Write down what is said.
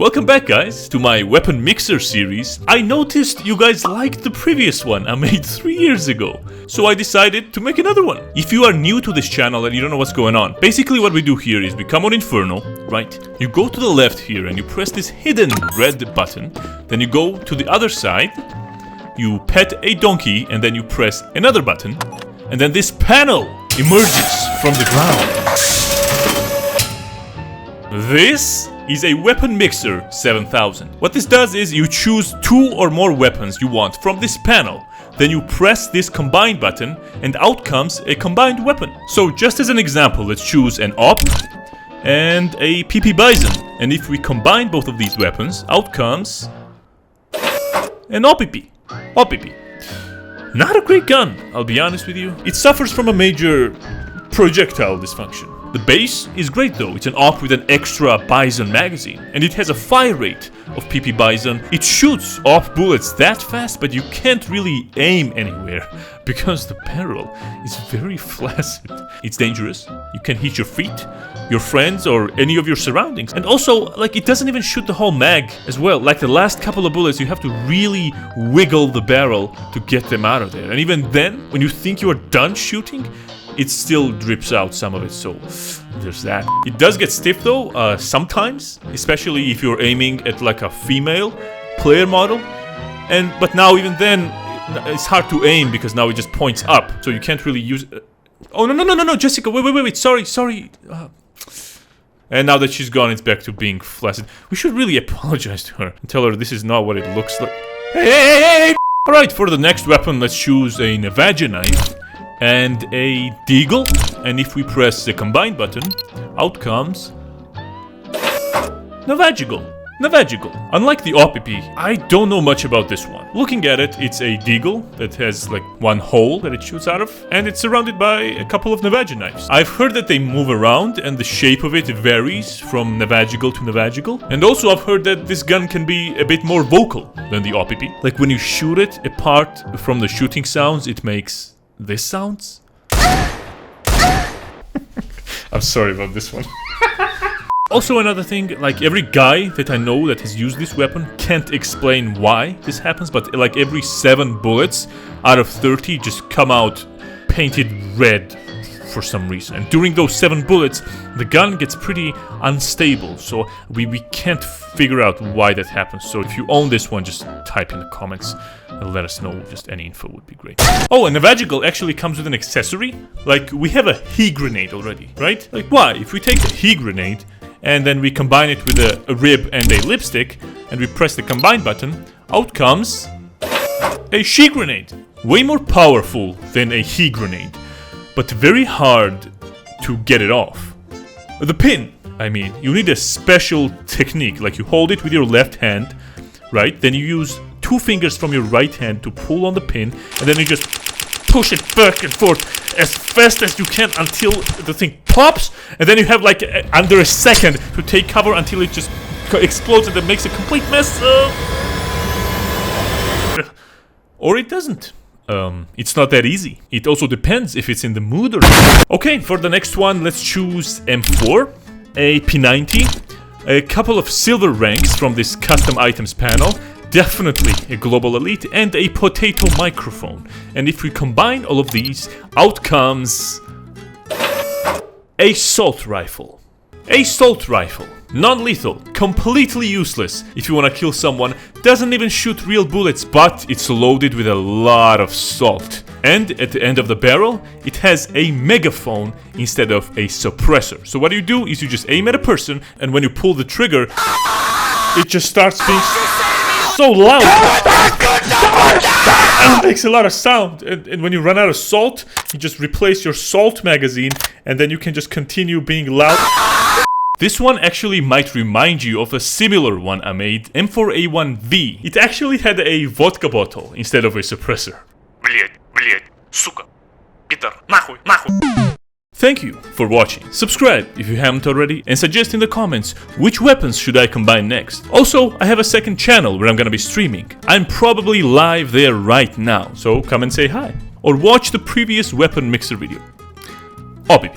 Welcome back, guys, to my weapon mixer series. I noticed you guys liked the previous one I made 3 years ago, so I decided to make another one. If you are new to this channel and you don't know what's going on, basically what we do here is we come on Inferno, right? You go to the left here and you press this hidden red button, then you go to the other side, you pet a donkey, and then you press another button, and then this panel emerges from the ground. This is a weapon mixer 7000. What this does is you choose 2 or more weapons you want from this panel. Then you press this combine button and out comes a combined weapon. So just as an example, let's choose an AWP and a PP Bison. And if we combine both of these weapons, out comes an AWP. Not a great gun, I'll be honest with you. It suffers from a major projectile dysfunction. The base is great though, it's an AWP with an extra Bison magazine, and it has a fire rate of PP Bison. It shoots AWP bullets that fast, but you can't really aim anywhere because the barrel is very flaccid. It's dangerous, you can hit your feet, your friends, or any of your surroundings. And also, like, it doesn't even shoot the whole mag as well. Like the last couple of bullets, you have to really wiggle the barrel to get them out of there. And even then, when you think you're done shooting, it still drips out some of it, so there's that. It does get stiff though, sometimes, especially if you're aiming at like a female player model. But now even then, it's hard to aim because now it just points up, so you can't really use it. Oh, no, Jessica, wait, sorry. And now that she's gone, it's back to being flaccid. We should really apologize to her and tell her this is not what it looks like. Hey! Alright, for the next weapon, let's choose a Navaja knife and a deagle, and if we press the combine button, out comes Navaja. Unlike the AWP, I don't know much about this one. Looking at it, it's a deagle that has like one hole that it shoots out of, and it's surrounded by a couple of Navaja knives. I've heard that they move around and the shape of it varies from Navaja to Navaja, and also I've heard that this gun can be a bit more vocal than the AWP. Like when you shoot it, apart from the shooting sounds, it makes this sounds. I'm sorry about this one. Also another thing, like every guy that I know that has used this weapon can't explain why this happens, but like every 7 bullets out of 30 just come out painted red for some reason. And during those 7 bullets, the gun gets pretty unstable, so we can't figure out why that happens. So if you own this one, just type in the comments and let us know. Just any info would be great. Oh, and Navaja actually comes with an accessory. Like, we have a HE grenade already, right? Like, why? If we take the HE grenade and then we combine it with a rib and a lipstick, and we press the combine button, out comes a SHE grenade. Way more powerful than a HE grenade, but very hard to get it off. The pin, I mean, you need a special technique, like you hold it with your left hand, right? Then you use 2 fingers from your right hand to pull on the pin, and then you just push it back and forth as fast as you can until the thing pops, and then you have like under a second to take cover until it just explodes and then makes a complete mess. Or it doesn't. It's not that easy. It also depends if it's in the mood or not. Okay, for the next one, let's choose M4, a P90, a couple of silver ranks from this custom items panel, definitely a global elite, and a potato microphone. And if we combine all of these, out comes a salt rifle. A salt rifle. Non-lethal, completely useless if you want to kill someone, doesn't even shoot real bullets, but it's loaded with a lot of salt. And at the end of the barrel, it has a megaphone instead of a suppressor. So what you is you just aim at a person, and when you pull the trigger, it just starts being so loud. It makes a lot of sound, and when you run out of salt, you just replace your salt magazine, and then you can just continue being loud. This one actually might remind you of a similar one I made, M4A1V. It actually had a vodka bottle instead of a suppressor. Thank you for watching. Subscribe if you haven't already, and suggest in the comments which weapons should I combine next. Also, I have a second channel where I'm gonna be streaming. I'm probably live there right now, so come and say hi. Or watch the previous weapon mixer video. AWP.